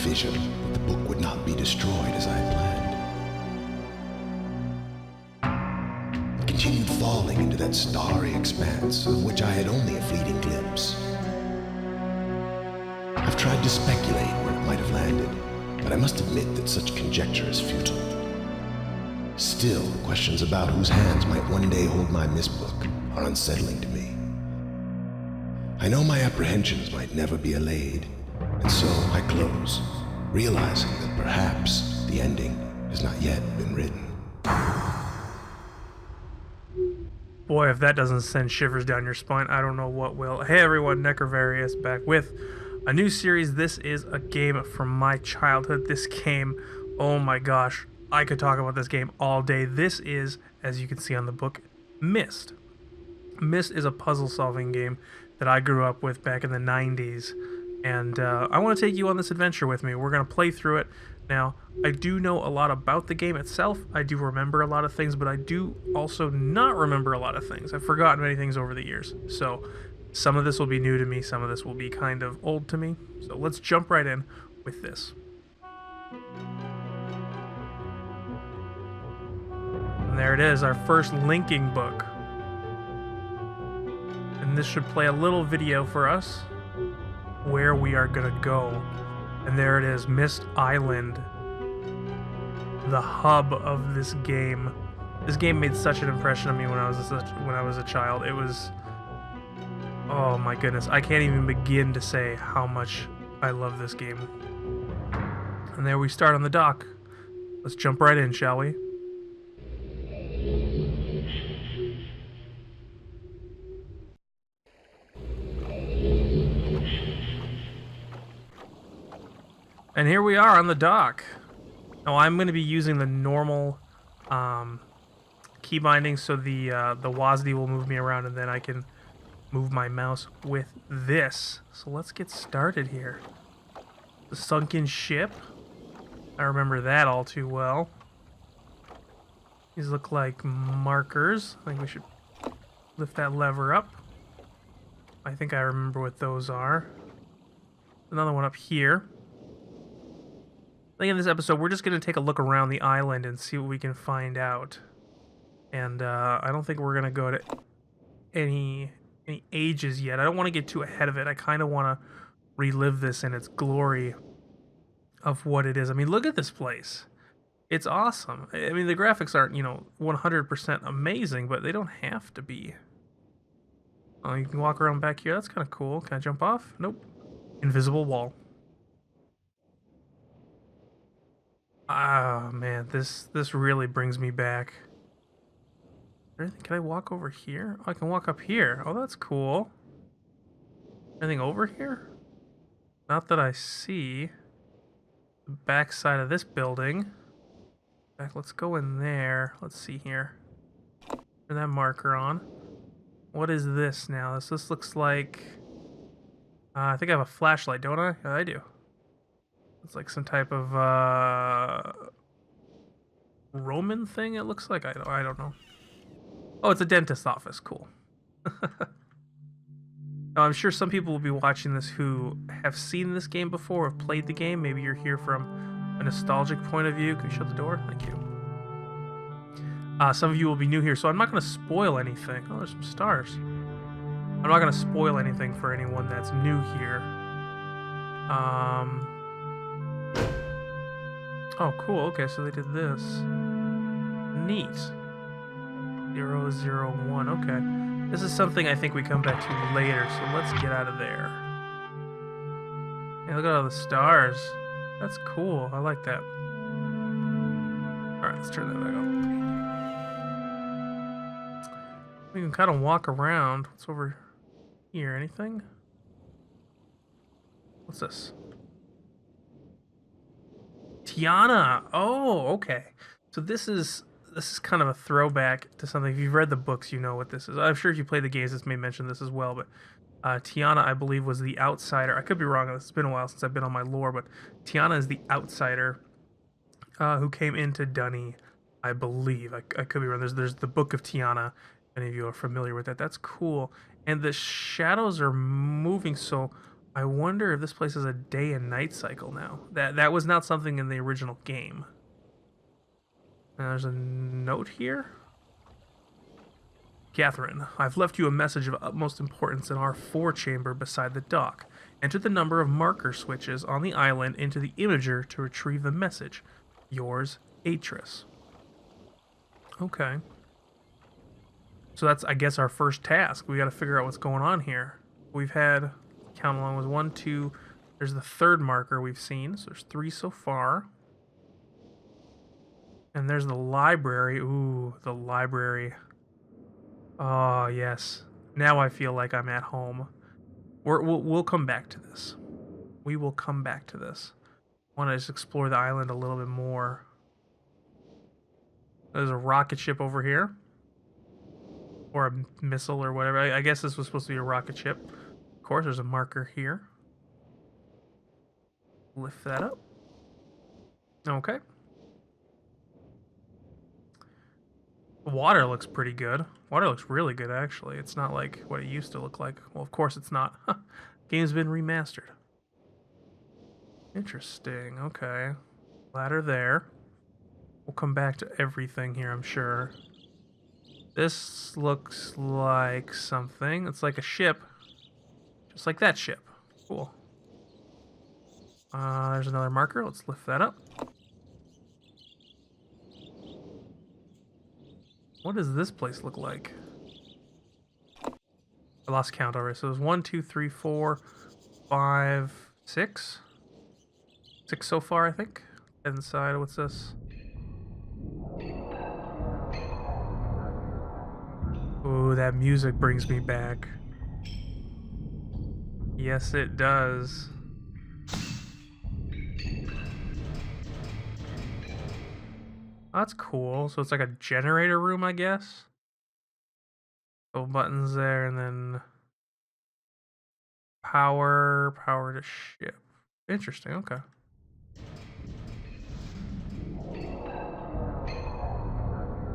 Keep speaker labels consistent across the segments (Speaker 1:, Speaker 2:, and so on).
Speaker 1: vision that the book would not be destroyed as I had planned. It continued falling into that starry expanse of which I had only a fleeting glimpse. I've tried to speculate where it might have landed, but I must admit that such conjecture is futile. Still, questions about whose hands might one day hold my Myst book are unsettling to me. I know my apprehensions might never be allayed, and so I close, realizing that perhaps the ending has not yet been written.
Speaker 2: Boy, if that doesn't send shivers down your spine, I don't know what will. Hey everyone, Necrovarius back with a new series. This is a game from my childhood. This game, oh my gosh, I could talk about this game all day. This is, as you can see on the book, Myst. Myst is a puzzle-solving game that I grew up with back in the 90s, and I want to take you on this adventure with me. We're going to play through it. Now, I do know a lot about the game itself. I do remember a lot of things, but I do also not remember a lot of things. I've forgotten many things over the years. So some of this will be new to me. Some of this will be kind of old to me. So let's jump right in with this. And there it is, our first linking book. And this should play a little video for us where we are going to go. And there it is, Myst Island, the hub of this game. This game made such an impression on me when I was a child. It was, oh my goodness, I can't even begin to say how much I love this game. And there we start on the dock. Let's jump right in, shall we? And here we are on the dock. Now I'm going to be using the normal key binding, so the WASD will move me around, and then I can move my mouse with this. So let's get started here. The sunken ship. I remember that all too well. These look like markers. I think we should lift that lever up. I think I remember what those are. Another one up here. I think in this episode, we're just going to take a look around the island and see what we can find out. And I don't think we're going to go to any ages yet. I don't want to get too ahead of it. I kind of want to relive this in its glory of what it is. I mean, look at this place. It's awesome. I mean, the graphics aren't, 100% amazing, but they don't have to be. Oh, you can walk around back here. That's kind of cool. Can I jump off? Nope. Invisible wall. Ah, man, this really brings me back. Can I walk over here? Oh, I can walk up here. Oh, that's cool. Anything over here? Not that I see. The back side of this building. Back, let's go in there. Let's see here. Turn that marker on. What is this now? This looks like... I think I have a flashlight, don't I? Yeah, I do. It's like some type of Roman thing, it looks like. I don't know. Oh, it's a dentist's office. Cool. Now, I'm sure some people will be watching this who have seen this game before, have played the game. Maybe you're here from a nostalgic point of view. Can you shut the door? Thank you. Some of you will be new here, so I'm not going to spoil anything. Oh, there's some stars. I'm not going to spoil anything for anyone that's new here. Oh, cool. Okay, so they did this. Neat. 001. Okay. This is something I think we come back to later, so let's get out of there. Hey, look at all the stars. That's cool. I like that. Alright, let's turn that back on. We can kind of walk around. What's over here? Anything? What's this? Tiana. Oh, okay. So this is kind of a throwback to something. If you've read the books, you know what this is. I'm sure if you play the games, this may mention this as well. But Tiana, I believe, was the outsider. I could be wrong. It's been a while since I've been on my lore, but Tiana is the outsider who came into Dunny, I believe. I could be wrong. There's the Book of Tiana. If any of you are familiar with that, that's cool. And the shadows are moving, so I wonder if this place is a day and night cycle now. That was not something in the original game. And there's a note here. Catherine, I've left you a message of utmost importance in our 4-chamber beside the dock. Enter the number of marker switches on the island into the imager to retrieve the message. Yours, Atris. Okay. So that's, I guess, our first task. We got to figure out what's going on here. We've had, count along, was 1, 2. There's the third marker we've seen. So there's 3 so far. And there's the library. Ooh, the library. Oh, yes. Now I feel like I'm at home. We'll come back to this. We will come back to this. I want to just explore the island a little bit more. There's a rocket ship over here. Or a missile or whatever. I guess this was supposed to be a rocket ship. Of course, there's a marker here. Lift that up. Okay. The water looks pretty good. Water looks really good, actually. It's not like what it used to look like. Well, of course it's not. Game's been remastered. Interesting. Okay. Ladder there. We'll come back to everything here, I'm sure. This looks like something. It's like a ship. Just like that ship. Cool. There's another marker. Let's lift that up. What does this place look like? I lost count already. So there's 1, 2, 3, 4, 5, 6. 6 so far, I think. Inside, what's this? Ooh, that music brings me back. Yes, it does. That's cool. So it's like a generator room, I guess. Couple buttons there, and then power to ship. Interesting. Okay.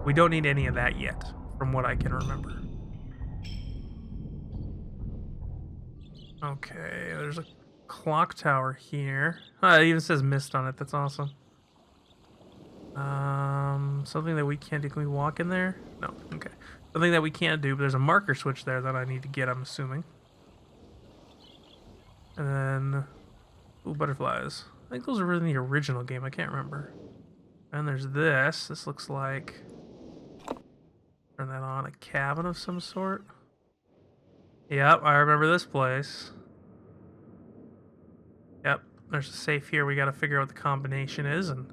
Speaker 2: We don't need any of that yet, from what I can remember. Okay, there's a clock tower here. Oh, it even says Myst on it. That's awesome. Something that we can't do. Can we walk in there? No. Okay. Something that we can't do, but there's a marker switch there that I need to get, I'm assuming. And then... Ooh, butterflies. I think those are in the original game. I can't remember. And there's this. This looks like... Turn that on. A cabin of some sort. Yep, I remember this place. Yep, there's a safe here. We got to figure out what the combination is, and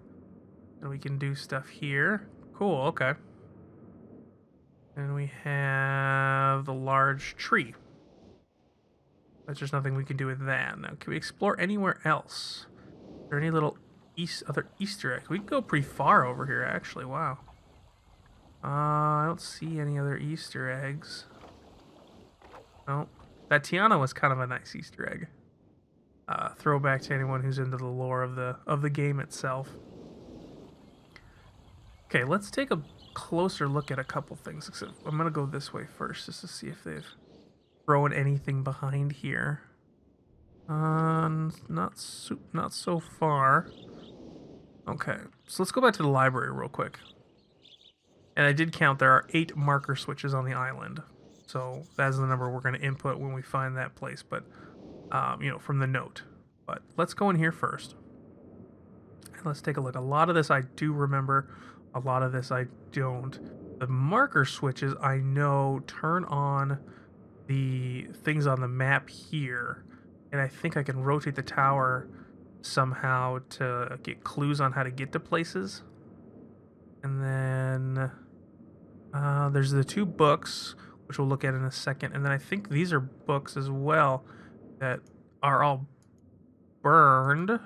Speaker 2: we can do stuff here. Cool, okay. And we have the large tree. But there's nothing we can do with that. Now, can we explore anywhere else? Are there any little other Easter eggs? We can go pretty far over here, actually. Wow. I don't see any other Easter eggs. No. That Tiana was kind of a nice Easter egg. Throwback to anyone who's into the lore of the game itself. Okay, let's take a closer look at a couple things. Except I'm gonna go this way first just to see if they've thrown anything behind here. Not so far. Okay, so let's go back to the library real quick. And I did count, there are 8 marker switches on the island. So that's the number we're going to input when we find that place, but, you know, from the note. But let's go in here first. And let's take a look. A lot of this I do remember. A lot of this I don't. The marker switches I know turn on the things on the map here. And I think I can rotate the tower somehow to get clues on how to get to places. And then there's the 2 books, which we'll look at in a second. And then I think these are books as well that are all burned.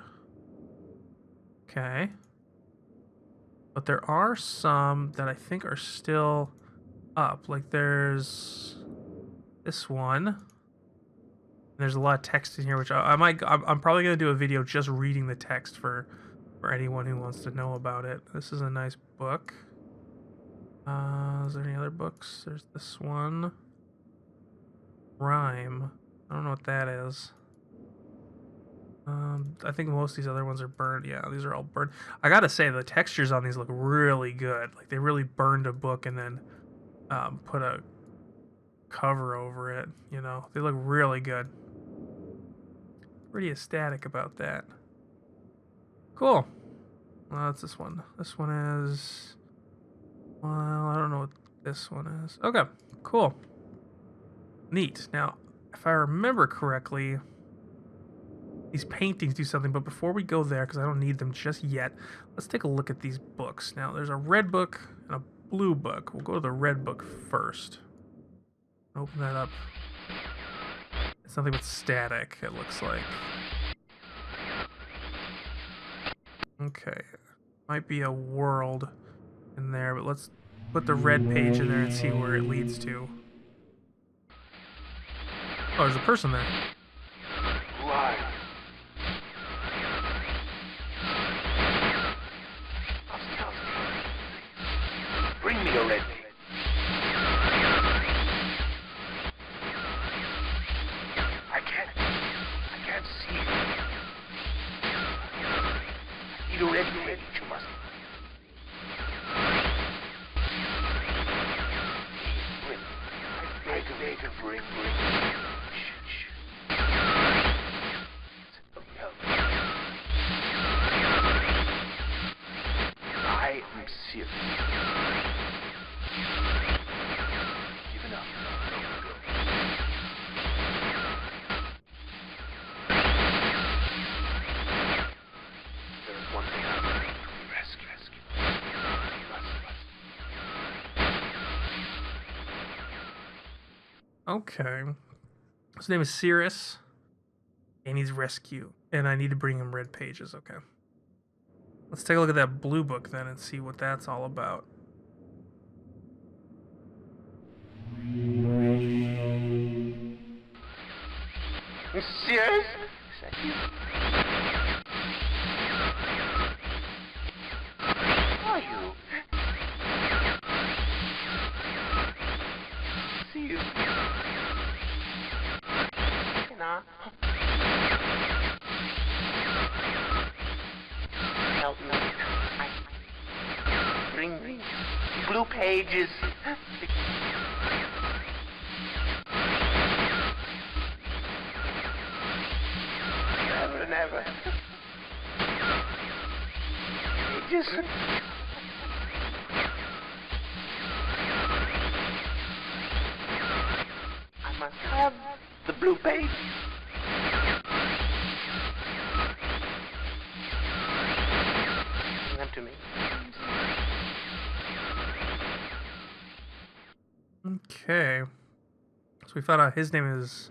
Speaker 2: Okay. But there are some that I think are still up. Like there's this one. There's a lot of text in here, which I'm probably going to do a video just reading the text for anyone who wants to know about it. This is a nice book. Is there any other books? There's this one. Rhyme. I don't know what that is. I think most of these other ones are burned. Yeah, these are all burned. I gotta say, the textures on these look really good. Like, they really burned a book and then put a cover over it, you know? They look really good. Pretty ecstatic about that. Cool. That's this one. This one is... Well, I don't know what this one is. Okay, cool. Neat. Now, if I remember correctly, these paintings do something, but before we go there, because I don't need them just yet, let's take a look at these books. Now, there's a red book and a blue book. We'll go to the red book first. Open that up. It's nothing but static, it looks like. Okay. Might be a world in there, but let's put the red page in there and see where it leads to. Oh, there's a person there.
Speaker 3: Why? Bring me a red page. I can't see. I need a red page, you must. I beg of bring. I am serious. Give it up. There is one thing I must rescue.
Speaker 2: Okay. His name is Cirrus, and he's rescue. And I need to bring him red pages, okay. Let's take a look at that blue book then and see what that's all about.
Speaker 3: Serious? Is that you? Are you? See you. You know. Help me. Bring me blue pages. Never. Pages. I must have the blue page. Bring them to me.
Speaker 2: Okay. So we found out his name is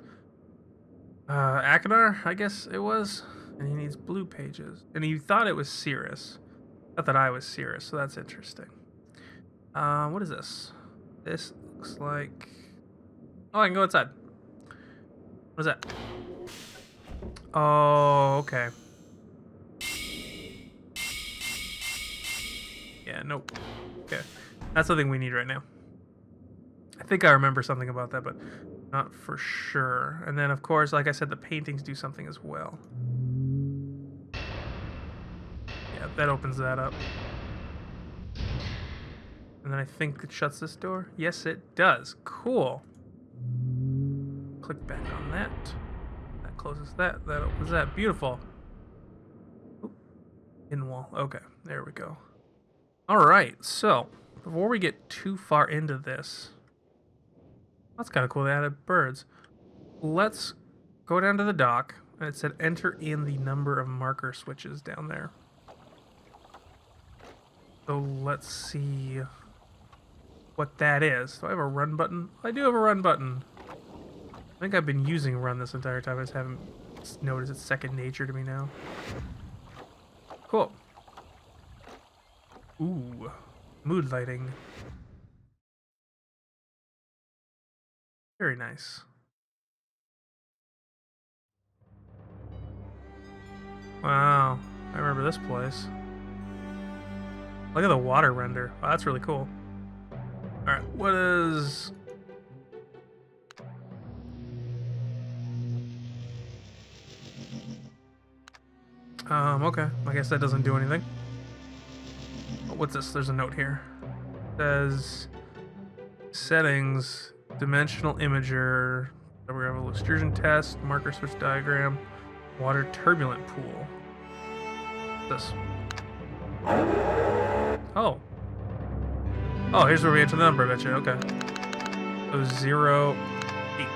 Speaker 2: Akinar, I guess it was. And he needs blue pages. And he thought it was Cirrus. Thought that I was Cirrus, so that's interesting. What is this? This looks like... Oh, I can go inside. What is that? Oh, okay. Yeah, nope. Okay. That's something we need right now. I think I remember something about that, but not for sure. And then, of course, like I said, the paintings do something as well. Yeah, that opens that up. And then I think it shuts this door. Yes, it does. Cool. Click back on that. That closes that. That opens that. Beautiful. Oop. In wall. Okay, there we go. All right, so before we get too far into this, that's kind of cool. They added birds. Let's go down to the dock, and it said enter in the number of marker switches down there. So let's see what that is. Do I have a run button? I do have a run button. I think I've been using run this entire time. I just haven't noticed it's second nature to me now. Cool. Ooh, mood lighting. Very nice. Wow, I remember this place. Look at the water render. Wow, that's really cool. Alright, what is... Okay. I guess that doesn't do anything. Oh, what's this? There's a note here. It says settings, dimensional imager, we're gonna have a extrusion test, marker switch diagram, water turbulent pool. What's this? Oh. Oh, here's where we enter the number, I bet you. Okay. So 0, 8.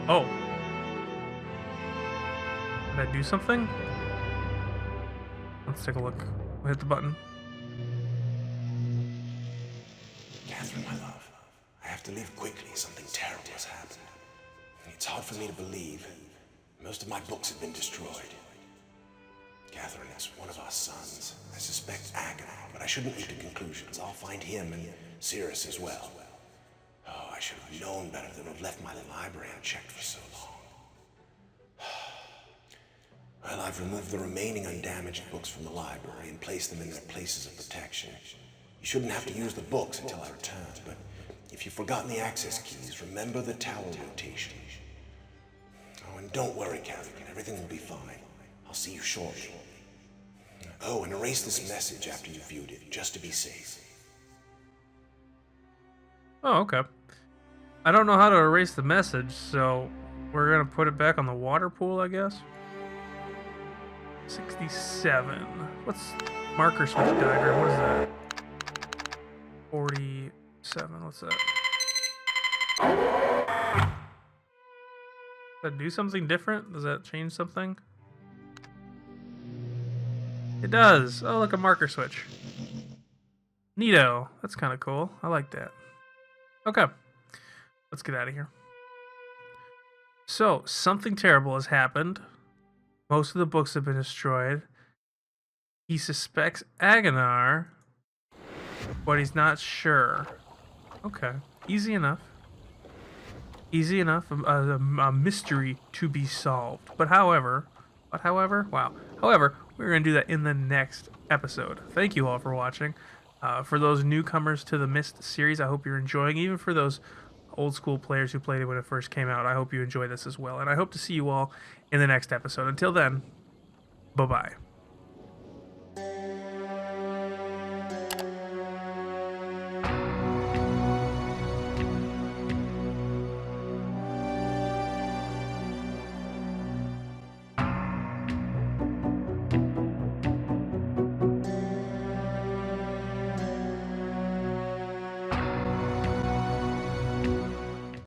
Speaker 2: Oh. Did I do something? Let's take a look. We'll hit the button.
Speaker 1: Catherine, my love, I have to leave quickly. Something terrible has happened. It's hard for me to believe. Most of my books have been destroyed. Catherine, it's one of our sons. I suspect Agon, but I shouldn't leap to conclusions. I'll find him and Cirrus as well. Oh, I should have known better than to have left my library unchecked for so long. Well, I've removed the remaining undamaged books from the library and placed them in their places of protection. You shouldn't have to use the books until I return, but if you've forgotten the access keys, remember the tower rotation. Oh, and don't worry, Catherine. Everything will be fine. I'll see you shortly. Oh, and erase this message after you've viewed it, just to be safe.
Speaker 2: Oh, okay. I don't know how to erase the message, so we're gonna put it back on the water pool, I guess. 67. What's marker switch diagram? What is that? 47. What's that? Does that do something different? Does that change something? It does. Oh, look, a marker switch. Neato. That's kind of cool. I like that. Okay. Let's get out of here. So, something terrible has happened. Most of the books have been destroyed. He suspects Agonar, but he's not sure. Okay. Easy enough. Easy enough. A mystery to be solved. But however, wow. However, we're going to do that in the next episode. Thank you all for watching. For those newcomers to the Myst series, I hope you're enjoying. Even for those old school players who played it when it first came out, I hope you enjoy this as well. And I hope to see you all in the next episode. Until then, bye-bye.